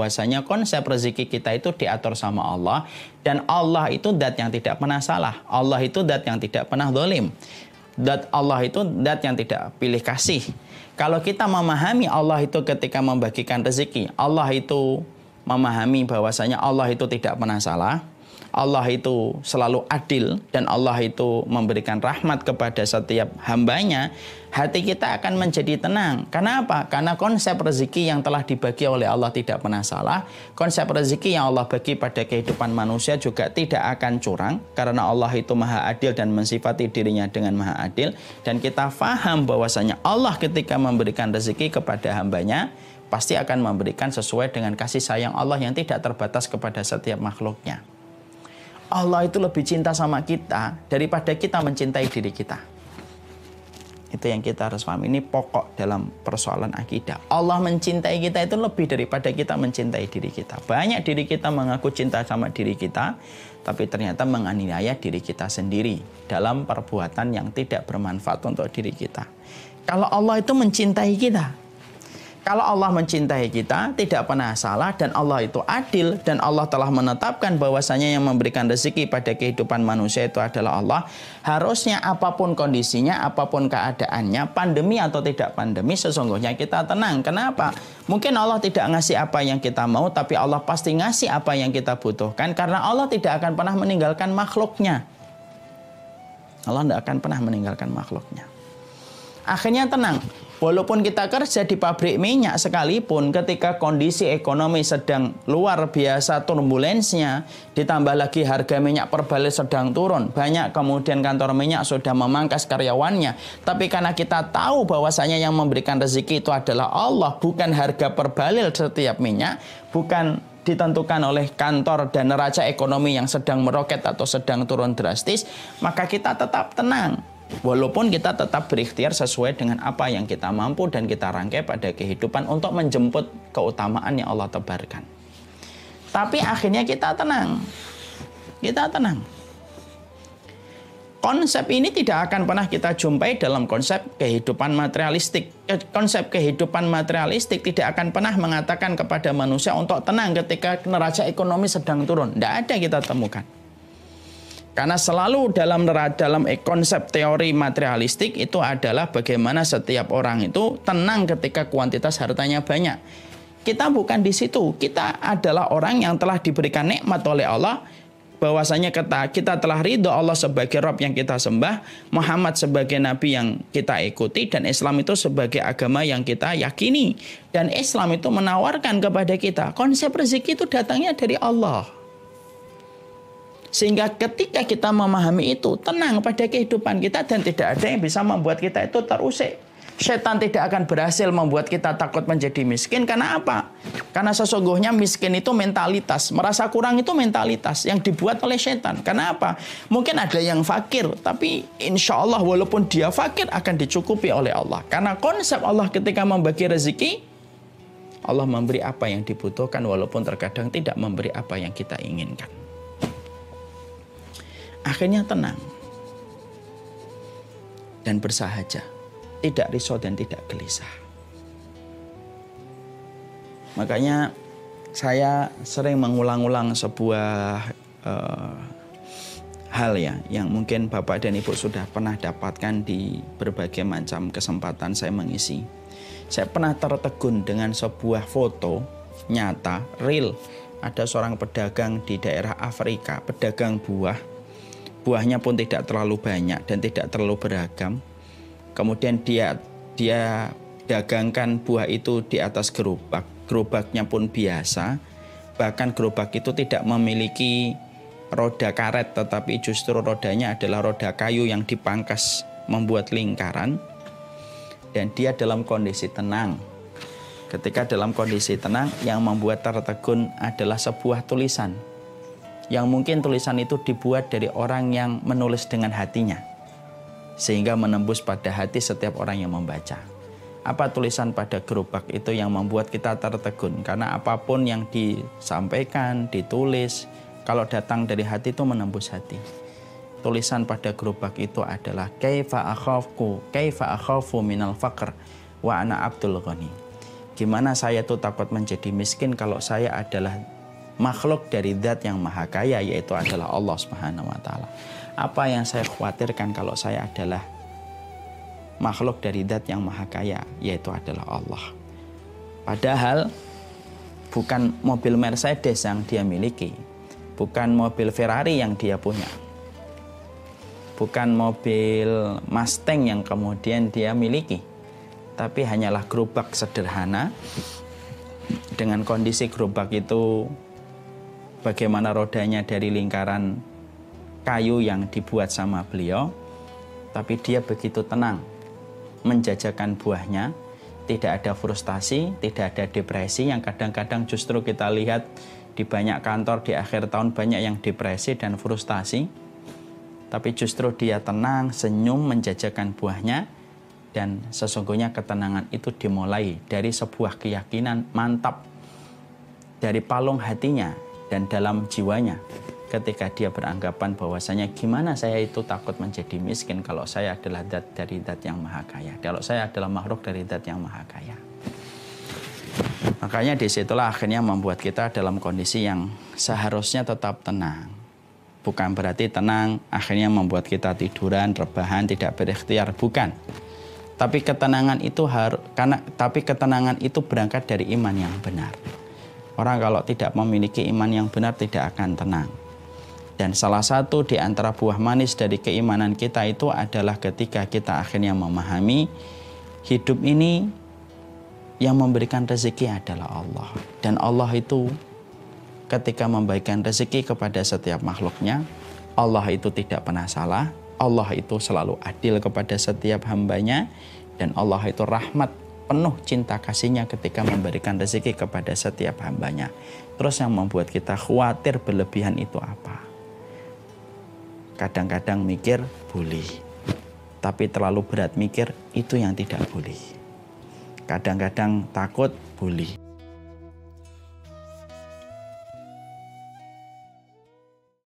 bahwasanya konsep rezeki kita itu diatur sama Allah. Dan Allah itu zat yang tidak pernah salah. Allah itu zat yang tidak pernah zalim. Zat Allah itu zat yang tidak pilih kasih. Kalau kita memahami Allah itu ketika membagikan rezeki, Allah itu memahami bahwasanya Allah itu tidak pernah salah, Allah itu selalu adil, dan Allah itu memberikan rahmat kepada setiap hambanya, hati kita akan menjadi tenang. Karena apa? Karena konsep rezeki yang telah dibagi oleh Allah tidak pernah salah. Konsep rezeki yang Allah bagi pada kehidupan manusia juga tidak akan curang, karena Allah itu maha adil dan mensifati dirinya dengan maha adil. Dan kita faham bahwasanya Allah ketika memberikan rezeki kepada hambanya, pasti akan memberikan sesuai dengan kasih sayang Allah yang tidak terbatas kepada setiap makhluknya. Allah itu lebih cinta sama kita daripada kita mencintai diri kita. Itu yang kita harus paham. Ini pokok dalam persoalan akidah. Allah mencintai kita itu lebih daripada kita mencintai diri kita. Banyak diri kita mengaku cinta sama diri kita, tapi ternyata menganiaya diri kita sendiri dalam perbuatan yang tidak bermanfaat untuk diri kita. Kalau Allah itu mencintai kita, kalau Allah mencintai kita, tidak pernah salah, dan Allah itu adil, dan Allah telah menetapkan bahwasanya yang memberikan rezeki pada kehidupan manusia itu adalah Allah, harusnya apapun kondisinya, apapun keadaannya, pandemi atau tidak pandemi, sesungguhnya kita tenang. Kenapa? Mungkin Allah tidak ngasih apa yang kita mau, tapi Allah pasti ngasih apa yang kita butuhkan, karena Allah tidak akan pernah meninggalkan makhluknya. Allah tidak akan pernah meninggalkan makhluknya. Akhirnya tenang. Walaupun kita kerja di pabrik minyak sekalipun, ketika kondisi ekonomi sedang luar biasa turbulensnya, ditambah lagi harga minyak per barel sedang turun, banyak kemudian kantor minyak sudah memangkas karyawannya. Tapi karena kita tahu bahwasanya yang memberikan rezeki itu adalah Allah, bukan harga per barel setiap minyak, bukan ditentukan oleh kantor dan neraca ekonomi yang sedang meroket atau sedang turun drastis, maka kita tetap tenang. Walaupun kita tetap berikhtiar sesuai dengan apa yang kita mampu dan kita rangkai pada kehidupan untuk menjemput keutamaan yang Allah tebarkan. Tapi akhirnya kita tenang. Kita tenang. Konsep ini tidak akan pernah kita jumpai dalam konsep kehidupan materialistik. Konsep kehidupan materialistik tidak akan pernah mengatakan kepada manusia untuk tenang ketika neraca ekonomi sedang turun. Tidak ada kita temukan. Karena selalu dalam konsep teori materialistik itu adalah bagaimana setiap orang itu tenang ketika kuantitas hartanya banyak. Kita bukan di situ. Kita adalah orang yang telah diberikan nikmat oleh Allah. Bahwasanya kita telah ridho Allah sebagai Rabb yang kita sembah, Muhammad sebagai Nabi yang kita ikuti, dan Islam itu sebagai agama yang kita yakini. Dan Islam itu menawarkan kepada kita konsep rezeki itu datangnya dari Allah. Sehingga ketika kita memahami itu, tenang pada kehidupan kita dan tidak ada yang bisa membuat kita itu terusik. Setan tidak akan berhasil membuat kita takut menjadi miskin. Karena apa? Karena sesungguhnya miskin itu mentalitas. Merasa kurang itu mentalitas yang dibuat oleh setan. Karena apa? Mungkin ada yang fakir, tapi insya Allah walaupun dia fakir akan dicukupi oleh Allah. Karena konsep Allah ketika membagi rezeki, Allah memberi apa yang dibutuhkan walaupun terkadang tidak memberi apa yang kita inginkan. Akhirnya tenang dan bersahaja, tidak risau dan tidak gelisah. Makanya saya sering mengulang-ulang sebuah hal ya, yang mungkin Bapak dan Ibu sudah pernah dapatkan di berbagai macam kesempatan saya mengisi. Saya pernah tertegun dengan sebuah foto nyata, real. Ada seorang pedagang di daerah Afrika, pedagang buah. Buahnya pun tidak terlalu banyak dan tidak terlalu beragam. Kemudian dia dagangkan buah itu di atas gerobak. Gerobaknya pun biasa. Bahkan gerobak itu tidak memiliki roda karet, tetapi justru rodanya adalah roda kayu yang dipangkas membuat lingkaran. Dan dia dalam kondisi tenang. Ketika dalam kondisi tenang, yang membuat tertegun adalah sebuah tulisan. Yang mungkin tulisan itu dibuat dari orang yang menulis dengan hatinya, sehingga menembus pada hati setiap orang yang membaca. Apa tulisan pada gerobak itu yang membuat kita tertegun? Karena apapun yang disampaikan, ditulis, kalau datang dari hati itu menembus hati. Tulisan pada gerobak itu adalah kaifa akhafu minal faqr wa ana abdul ghani. Gimana saya itu takut menjadi miskin kalau saya adalah makhluk dari zat yang maha kaya, yaitu adalah Allah Subhanahu wa Ta'ala. Apa yang saya khawatirkan kalau saya adalah makhluk dari zat yang maha kaya, yaitu adalah Allah. Padahal bukan mobil Mercedes yang dia miliki, bukan mobil Ferrari yang dia punya, bukan mobil Mustang yang kemudian dia miliki, tapi hanyalah gerobak sederhana. Dengan kondisi gerobak itu bagaimana rodanya dari lingkaran kayu yang dibuat sama beliau, tapi dia begitu tenang menjajakan buahnya. Tidak ada frustasi, tidak ada depresi yang kadang-kadang justru kita lihat di banyak kantor di akhir tahun banyak yang depresi dan frustasi. Tapi justru dia tenang, senyum menjajakan buahnya. Dan sesungguhnya ketenangan itu dimulai dari sebuah keyakinan mantap dari palung hatinya dan dalam jiwanya, ketika dia beranggapan bahwasanya gimana saya itu takut menjadi miskin kalau saya adalah zat dari zat yang maha kaya, kalau saya adalah makhluk dari zat yang maha kaya. Makanya disitulah akhirnya membuat kita dalam kondisi yang seharusnya tetap tenang. Bukan berarti tenang akhirnya membuat kita tiduran, rebahan, tidak berikhtiar, bukan. Tapi ketenangan itu berangkat dari iman yang benar. Orang kalau tidak memiliki iman yang benar tidak akan tenang. Dan salah satu di antara buah manis dari keimanan kita itu adalah ketika kita akhirnya memahami hidup ini yang memberikan rezeki adalah Allah. Dan Allah itu ketika memberikan rezeki kepada setiap makhluknya, Allah itu tidak pernah salah. Allah itu selalu adil kepada setiap hambanya, dan Allah itu rahmat, penuh cinta kasihnya ketika memberikan rezeki kepada setiap hambanya. Terus yang membuat kita khawatir berlebihan itu apa? Kadang-kadang mikir boleh, tapi terlalu berat mikir itu yang tidak boleh. Kadang-kadang takut boleh,